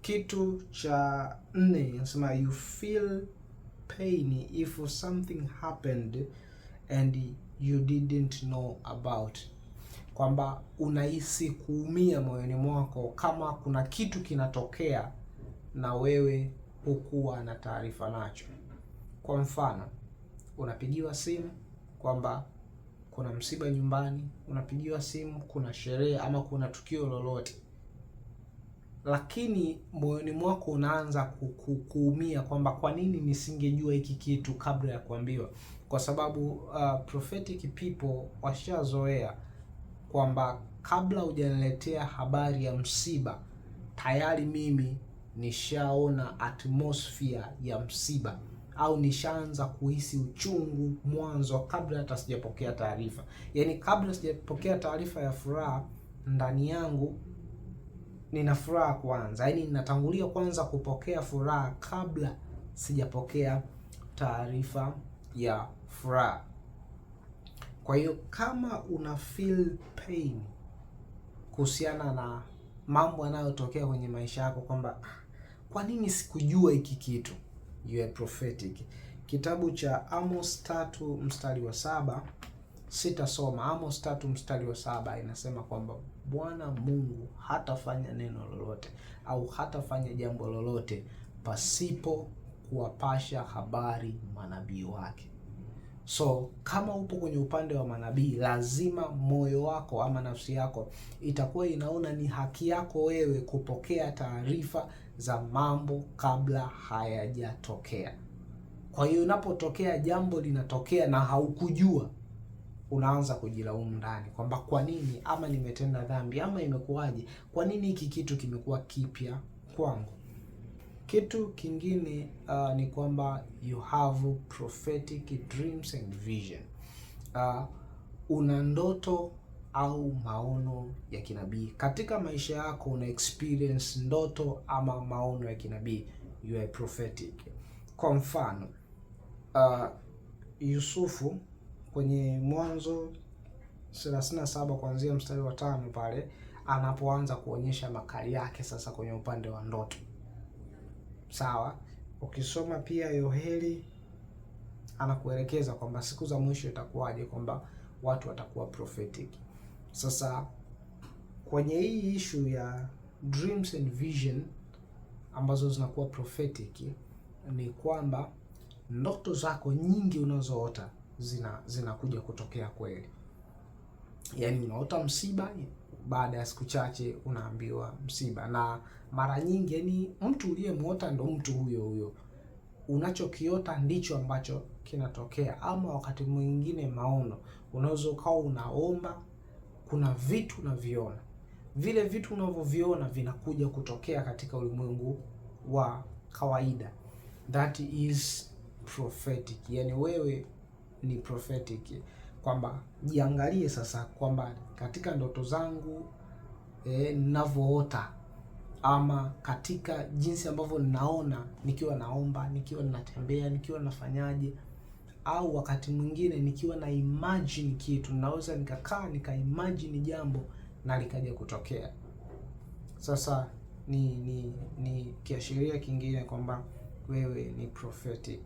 Kitu cha 4 nasema you feel pain if something happened and you didn't know about, kwamba unahisi kuumia moyoni mwako kama kuna kitu kinatokea na wewe hukuwa na taarifa nacho. Kwa mfano, unapigiwa simu kwamba kuna msiba nyumbani, unapigiwa simu kuna sherehe ama kuna tukio lolote, lakini moyoni mwako unaanza kuumia kwamba kwa nini nisingejua hiki kitu kabla ya kuambiwa, kwa sababu prophetic people washazoea kwamba kabla hujaniletea habari ya msiba tayari mimi nishaona atmosphere ya msiba au nishaanza kuhisi uchungu mwanzo kabla hata sijapokea taarifa. Yaani kabla sijapokea taarifa ya furaha, ndani yangu nina furaha kwanza. Yaani ninatangulia kwanza kupokea furaha kabla sijapokea taarifa ya furaha. Kwa hiyo kama una feel pain kuhusiana na mambo yanayotokea kwenye maisha yako kwamba kwa nini sikujua hiki kitu, you are prophetic. Kitabu cha Amos 3 mstari wa 7, sitasoma. Amos 3 mstari wa 7 inasema kwamba Bwana Mungu hatafanya neno lolote au hatafanya jambo lolote pasipo kuwapasha habari manabii wake. So kama upo kwenye upande wa manabii, lazima moyo wako ama nafsi yako itakuwa inaona ni haki yako wewe kupokea taarifa za mambo kabla hayajatokea. Kwa hiyo unapotokea jambo linatokea na haukujua, unaanza kujilaumu ndani kwamba kwa nini, ama nimetenda dhambi, ama imekuwaje, kwa nini hiki kitu kimekuwa kipya kwangu. Kitu kingine ni kwamba you have prophetic dreams and vision. Una ndoto au maono ya kinabii katika maisha yako. Una experience ndoto ama maono ya kinabii, you are prophetic. Kwa mfano Yusufu kwenye Mwanzo 37 kuanzia mstari wa 5 pale anapoanza kuonyesha makali yake sasa kwenye upande wa ndoto. Sawa, ukisoma pia Yoheli anakuelekeza kwamba siku za mwisho itakuwaje, kwamba watu watakuwa prophetic. Sasa kwenye hii issue ya dreams and vision ambazo zinakuwa prophetic, ni kwamba ndoto zako nyingi unazoota zinakuja kutokea kweli. Yaani unaota msiba, baada ya siku chache unaambiwa msiba, na mara nyingi yani mtu uliyemuota ndo mtu huyo huyo. Unachokiota ndicho ambacho kinatokea. Ama wakati mwingine maono, unaweza ukawa unaomba, kuna vitu unaviona, vile vitu unavyoviona vinakuja kutokea katika ulimwengu wa kawaida. That is prophetic. Yani wewe ni prophetic, kwamba jiangalie sasa kwamba katika ndoto zangu ninavyoota, ama katika jinsi ambavyo ninaona nikiwa naomba, nikiwa ninatembea, nikiwa nafanyaje, au wakati mwingine nikiwa na imagine kitu, naweza nikakaa imagine jambo na likaja kutokea. Sasa ni kiashiria kingine kwamba wewe ni prophetic.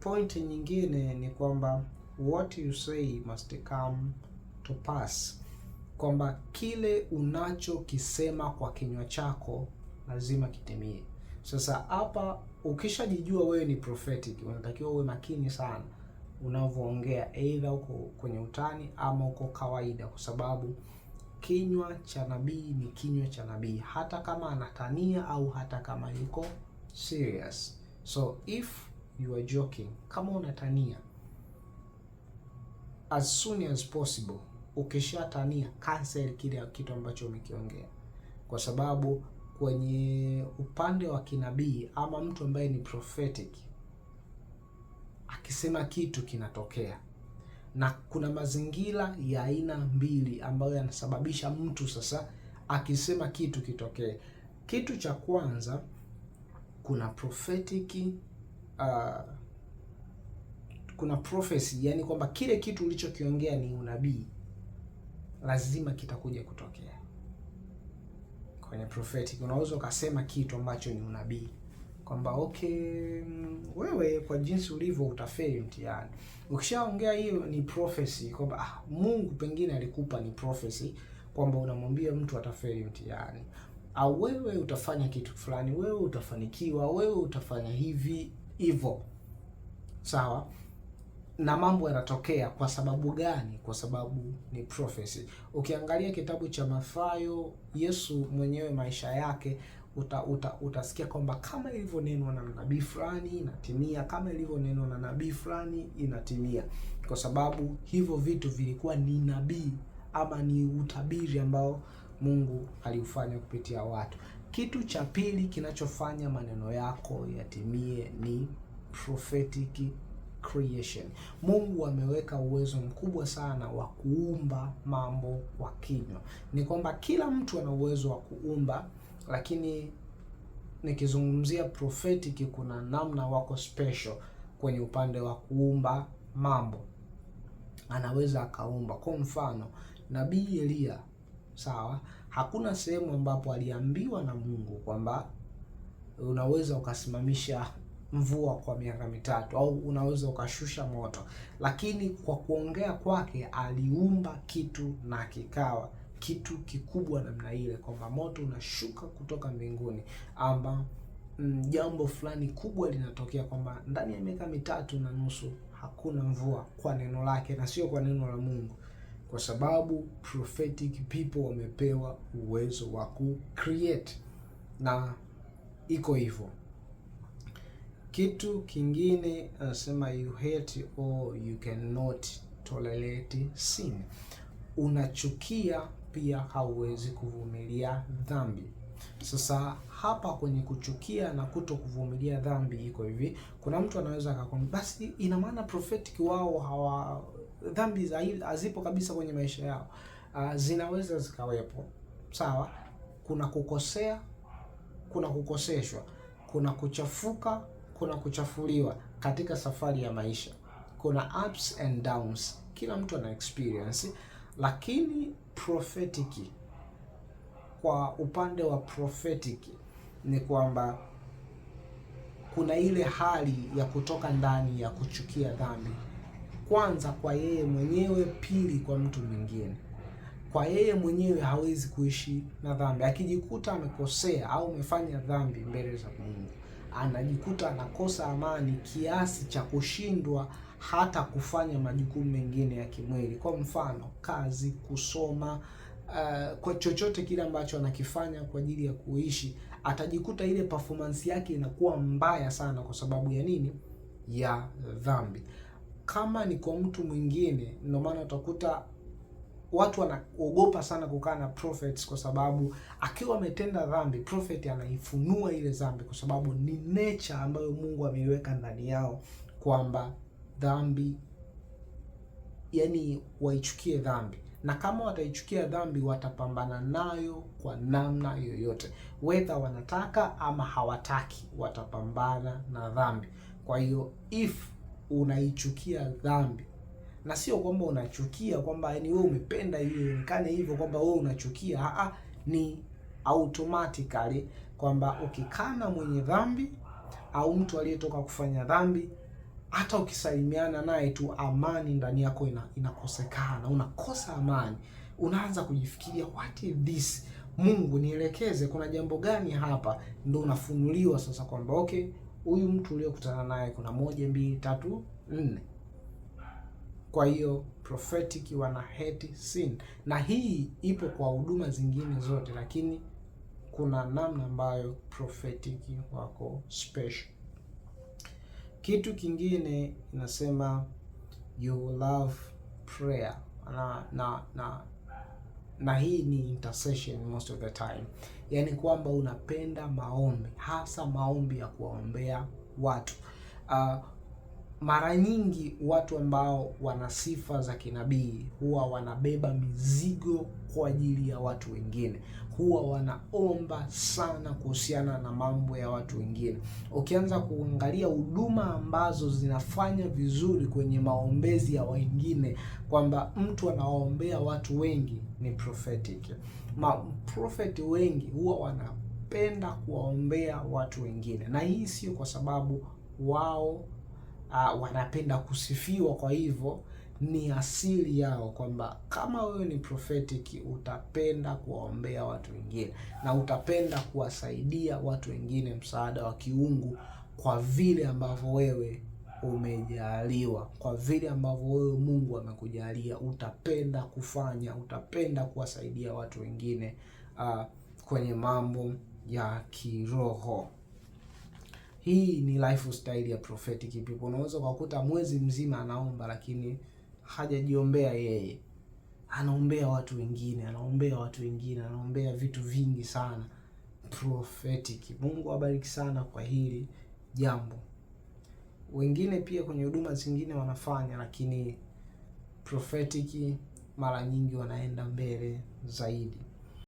Point nyingine ni kwamba what you say must come to pass, kwamba kile unachokisema kwa kinywa chako lazima kitimie. Sasa hapa ukishajijua wewe ni prophetic, unatakiwa uwe makini sana unavyoongea, either uko kwenye utani ama uko kawaida, kwa sababu kinywa cha nabii ni kinywa cha nabii, hata kama anatania au hata kama yuko serious. So if you are joking, kama unatania, as soon as possible, ukishatania cancel kile kitu ambacho umekiongea, kwa sababu kwenye upande wa kinabii ama mtu ambaye ni prophetic akisema kitu kinatokea, na kuna mazingira ya aina mbili ambayo yanasababisha mtu sasa akisema kitu kitokee. Kitu cha kwanza, kuna prophetic kuna prophecy, yani kwamba kile kitu ulichokiongea ni unabii, lazima kitakuja kutokea. kwenye prophetic unaweza ukasema kitu ambacho ni unabii kwamba okay, wewe kwa jinsi ulivyo utafeli mtihani. Ukishaongea hiyo ni prophecy kwamba Mungu pengine alikupa ni prophecy kwamba unamwambia mtu atafeli mtihani, au wewe utafanya kitu fulani, wewe utafanikiwa, wewe utafanya hivi hivyo, sawa? Na mambo yanatokea kwa sababu gani? Kwa sababu ni prophecy. Ukiangalia kitabu cha Mathayo, Yesu mwenyewe maisha yake utasikia kwamba kama ilivyonenwa na nabii fulani inatimia, kama ilivyonenwa na nabii fulani inatimia, kwa sababu hivyo vitu vilikuwa ni nabii ama ni utabiri ambao Mungu aliufanya kupitia watu. Kitu cha pili kinachofanya maneno yako yatimie ni prophetic creation. Mungu ameweka uwezo mkubwa sana wa kuumba mambo kwa kinywa. Ni kwamba kila mtu ana uwezo wa kuumba, lakini nikizungumzia prophetic kuna namna wako special kwenye upande wa kuumba mambo. Anaweza akaumba. Kwa mfano, Nabii Elia, sawa? Hakuna sehemu ambapo aliambiwa na Mungu kwamba unaweza ukasimamisha mvua kwa miaka 3 au unaweza ukashusha moto, lakini kwa kuongea kwake aliumba kitu na kikawa kitu kikubwa namna ile, kwamba moto unashuka kutoka mbinguni, ama jambo fulani kubwa linatokea, kwamba ndani ya miaka 3.5 hakuna mvua, kwa neno lake na sio kwa neno la Mungu, kwa sababu prophetic people wamepewa uwezo wa ku create, na iko hivyo. Kitu kingine anasema you hate or you cannot tolerate sin. Unachukia pia hauwezi kuvumilia dhambi. Sasa hapa kwenye kuchukia na kuto kuvumilia dhambi iko hivi. Kuna mtu anaweza akakwambia basi ina maana prophetic wao hawa dhambi hazipo kabisa kwenye maisha yao. Zinaweza zikawepo, sawa? Kuna kukosea, kuna kukoseshwa, kuna kuchafuka, kuna kuchafuliwa katika safari ya maisha. Kuna ups and downs, kila mtu ana experience. Lakini prophetic, kwa upande wa prophetic ni kwamba kuna ile hali ya kutoka ndani ya kuchukia dhambi, kwanza kwa yeye mwenyewe, pili kwa mtu mwingine. Kwa yeye mwenyewe hawezi kuishi na dhambi. Akijikuta amekosea au amefanya dhambi mbele za Mungu, anajikuta anakosa amani kiasi cha kushindwa hata kufanya majukumu mengine ya kimwili. Kwa mfano, kazi, kusoma, kwa chochote kile ambacho anakifanya kwa ajili ya kuishi, atajikuta ile performance yake inakuwa mbaya sana. Kwa sababu ya nini? Ya dhambi. Kama ni kwa mtu mwingine, ndio maana utakuta watu wanaogopa sana kukaa na prophets, kwa sababu akiwa ametenda dhambi, prophet anaifunua ile dhambi, kwa sababu ni nature ambayo Mungu ameiweka ndani yao, kwamba dhambi, yani waichukie dhambi, na kama wataichukia dhambi watapambana nayo kwa namna yoyote, whether wanataka ama hawataki, watapambana na dhambi. Kwa hiyo if unaichukia dhambi, na sio kwamba unachukia kwamba yani wewe umependa hiyo ionekane hivyo kwamba wewe unachukia, ni automatically kwamba ukikana mwenye dhambi au mtu aliyetoka kufanya dhambi, hata ukisalimiana naye tu, amani ndani yako inakosekana, unakosa amani, unaanza kujifikiria what is this, Mungu nielekeze, kuna jambo gani hapa? Ndio unafunuliwa sasa kwamba okay, huyu mtu uliyokutana naye kuna 1 2 3 4. Kwa hiyo prophetic wana hate sin, na hii ipo kwa huduma zingine zote, lakini kuna namna ambayo prophetic wako special. Kitu kingine inasema you love prayer, na hii ni intercession most of the time, yani kwamba unapenda maombi, hasa maombi ya kuwaombea watu. Mara nyingi watu ambao wana sifa za kinabii huwa wanabeba mizigo kwa ajili ya watu wengine. huwa wanaomba sana kuhusiana na mambo ya watu wengine. Ukianza kuangalia huduma ambazo zinafanya vizuri kwenye maombezi ya wengine, kwamba mtu anawaombea watu wengi, ni prophetic. Maprofeti wengi huwa wanapenda kuwaombea watu wengine, na hii sio kwa sababu wao wanapenda kusifiwa. Kwa hivyo ni asili yao kwamba kama wewe ni prophetic, utapenda kuwaombea watu wengine na utapenda kuwasaidia watu wengine msaada wa kiungu, kwa vile ambavyo wewe umejaliwa, kwa vile ambavyo wewe Mungu amekujalia, utapenda kufanya, utapenda kuwasaidia watu wengine kwenye mambo ya kiroho. Hii ni lifestyle ya prophetic people. Unaweza kukuta mwezi mzima anaomba, lakini hajajiombea yeye, anaombea watu wengine, anaombea vitu vingi sana. Prophetic. Mungu awabariki sana kwa hili jambo. Wengine pia kwenye huduma zingine wanafanya, lakini prophetic mara nyingi wanaenda mbele zaidi.